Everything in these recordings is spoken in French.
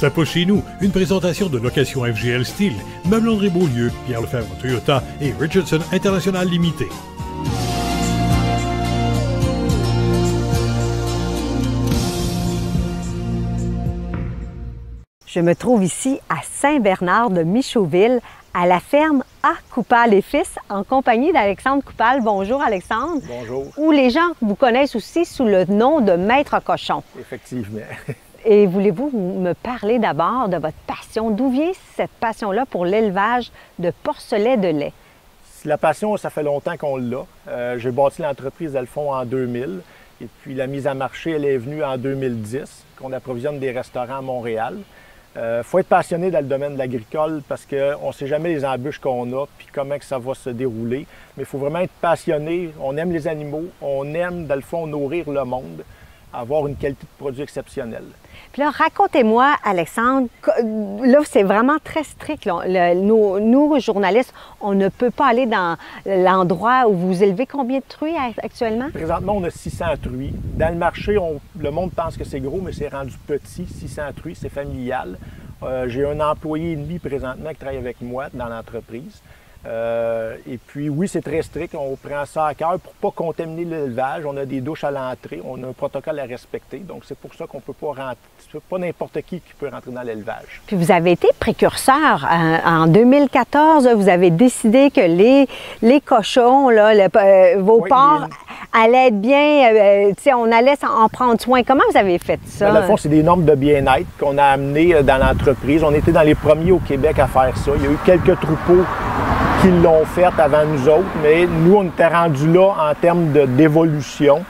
Ça pousse chez nous, une présentation de location FGL Style, Meubles André Beaulieu, Pierre Lefebvre Toyota et Richardson International Limité. Je me trouve ici à Saint-Bernard de Michauville, à la ferme A. Coupal et Fils, en compagnie d'Alexandre Coupal. Bonjour Alexandre. Bonjour. Où les gens vous connaissent aussi sous le nom de Maître Cochon. Effectivement. Et voulez-vous me parler d'abord de votre passion? D'où vient cette passion-là pour l'élevage de porcelets de lait? La passion, ça fait longtemps qu'on l'a. J'ai bâti l'entreprise Delphon en 2000. Et puis la mise à marché, elle est venue en 2010, qu'on approvisionne des restaurants à Montréal. Faut être passionné dans le domaine de l'agricole parce qu'on ne sait jamais les embûches qu'on a puis comment que ça va se dérouler. Mais il faut vraiment être passionné. On aime les animaux, on aime, dans le fond, nourrir le monde, avoir une qualité de produit exceptionnelle. Puis là, racontez-moi, Alexandre, là, c'est vraiment très strict. Nous, journalistes, on ne peut pas aller dans l'endroit où vous élevez combien de truies actuellement? Présentement, on a 600 truies. Dans le marché, le monde pense que c'est gros, mais c'est rendu petit. 600 truies, c'est familial. J'ai un employé et demi présentement qui travaille avec moi dans l'entreprise. Et puis, oui, c'est très strict. On prend ça à cœur pour ne pas contaminer l'élevage. On a des douches à l'entrée. On a un protocole à respecter. Donc, c'est pour ça qu'on ne peut pas rentrer. C'est pas n'importe qui peut rentrer dans l'élevage. Puis, vous avez été précurseur. En 2014, vous avez décidé que les cochons, là, vos porcs allaient être bien. On allait en prendre soin. Comment vous avez fait ça? Dans le fond, c'est des normes de bien-être qu'on a amenées dans l'entreprise. On était dans les premiers au Québec à faire ça. Il y a eu quelques troupeaux qui l'ont fait avant nous autres, mais nous, on était rendus là en termes d'évolution.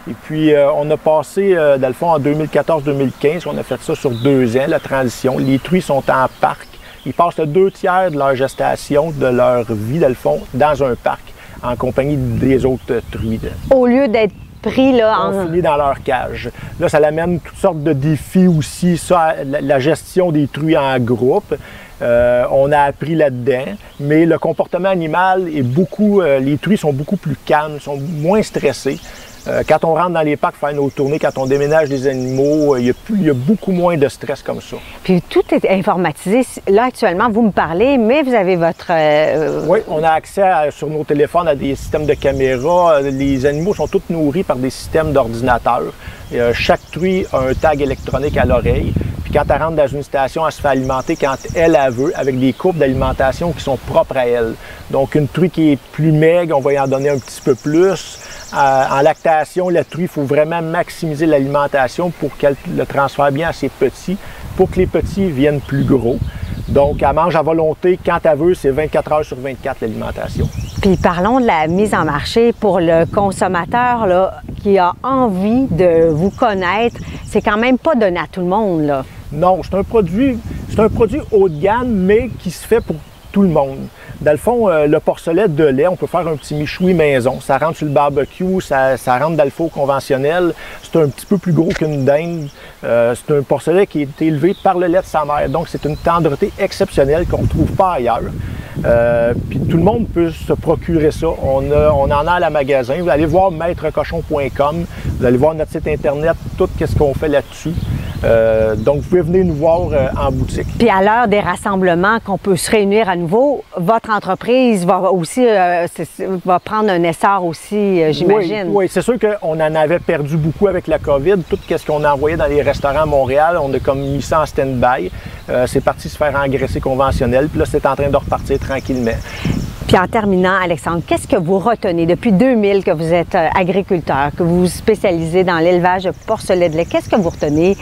Et puis, on a passé, dans le fond, en 2014-2015, on a fait ça sur 2 ans, la transition. Les truies sont en parc. Ils passent le 2/3 de leur gestation, de leur vie, dans le fond, dans un parc, en compagnie des autres truies. Au lieu d'être pris là, confinés dans leur cage. Là, ça amène toutes sortes de défis aussi, ça, la gestion des truies en groupe. On a appris là-dedans, mais le comportement animal est les truies sont beaucoup plus calmes, sont moins stressées. Quand on rentre dans les parcs faire nos tournées, quand on déménage des animaux, il y a beaucoup moins de stress comme ça. Puis tout est informatisé. Là, actuellement, vous me parlez, mais vous avez votre... Oui, on a accès sur nos téléphones à des systèmes de caméras. Les animaux sont tous nourris par des systèmes d'ordinateur. Chaque truie a un tag électronique à l'oreille. Puis quand elle rentre dans une station, elle se fait alimenter quand elle veut, avec des courbes d'alimentation qui sont propres à elle. Donc, une truie qui est plus maigre, on va y en donner un petit peu plus. En lactation, la truie, il faut vraiment maximiser l'alimentation pour qu'elle le transfère bien à ses petits, pour que les petits viennent plus gros. Donc, elle mange à volonté. Quand elle veut, c'est 24 heures sur 24 l'alimentation. Puis parlons de la mise en marché pour le consommateur là, qui a envie de vous connaître. C'est quand même pas donné à tout le monde, là. Non, c'est un produit haut de gamme, mais qui se fait pour tout le monde. Dans le fond, le porcelet de lait, on peut faire un petit michoui maison. Ça rentre sur le barbecue, ça rentre dans le four conventionnel. C'est un petit peu plus gros qu'une dinde. C'est un porcelet qui est élevé par le lait de sa mère. Donc, c'est une tendreté exceptionnelle qu'on ne trouve pas ailleurs. Puis tout le monde peut se procurer ça. On en a à la magasin. Vous allez voir maîtrecochon.com. Vous allez voir notre site Internet, tout ce qu'on fait là-dessus. Donc, vous pouvez venir nous voir en boutique. Puis à l'heure des rassemblements, qu'on peut se réunir à nouveau, votre entreprise va aussi va prendre un essor aussi, j'imagine. Oui, c'est sûr qu'on en avait perdu beaucoup avec la COVID. Tout ce qu'on a envoyé dans les restaurants à Montréal, on a comme mis ça en stand-by. C'est parti se faire engraisser conventionnel. Puis là, c'est en train de repartir tranquillement. Puis en terminant, Alexandre, qu'est-ce que vous retenez depuis 2000 que vous êtes agriculteur, que vous vous spécialisez dans l'élevage de porcelets de lait? Qu'est-ce que vous retenez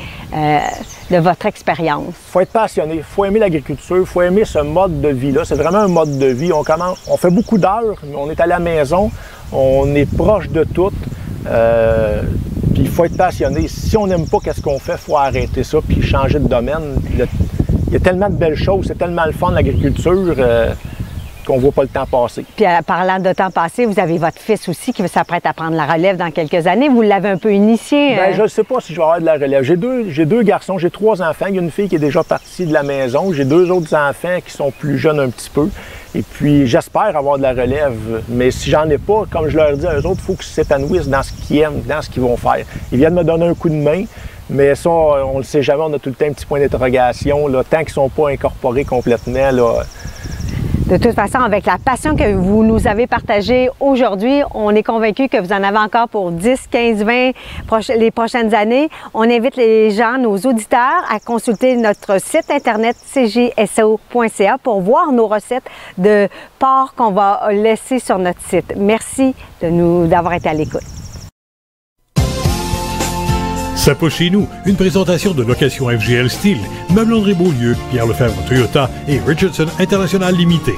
de votre expérience? Il faut être passionné, il faut aimer l'agriculture, il faut aimer ce mode de vie-là. C'est vraiment un mode de vie. On fait beaucoup d'heures, on est à la maison, on est proche de tout. Puis il faut être passionné. Si on n'aime pas ce qu'on fait, il faut arrêter ça puis changer de domaine. Il y a tellement de belles choses, c'est tellement le fun l'agriculture. Qu'on ne voit pas le temps passer. Puis parlant de temps passé, vous avez votre fils aussi qui s'apprête à prendre la relève dans quelques années. Vous l'avez un peu initié. Bien, je ne sais pas si je vais avoir de la relève. J'ai deux garçons, j'ai 3 enfants. Il y a une fille qui est déjà partie de la maison. J'ai 2 autres enfants qui sont plus jeunes un petit peu. Et puis, j'espère avoir de la relève. Mais si j'en ai pas, comme je leur dis à eux autres, il faut qu'ils s'épanouissent dans ce qu'ils aiment, dans ce qu'ils vont faire. Ils viennent me donner un coup de main. Mais ça, on ne le sait jamais, on a tout le temps un petit point d'interrogation. Tant qu'ils ne sont pas incorporés complètement, là. De toute façon, avec la passion que vous nous avez partagée aujourd'hui, on est convaincu que vous en avez encore pour 10, 15, 20 les prochaines années. On invite les gens, nos auditeurs, à consulter notre site internet cjso.ca pour voir nos recettes de porc qu'on va laisser sur notre site. Merci d'avoir été à l'écoute. Ça pousse chez nous, une présentation de Location FGL Steel, Meubles André Beaulieu, Pierre Lefebvre Toyota et Richardson International Limité.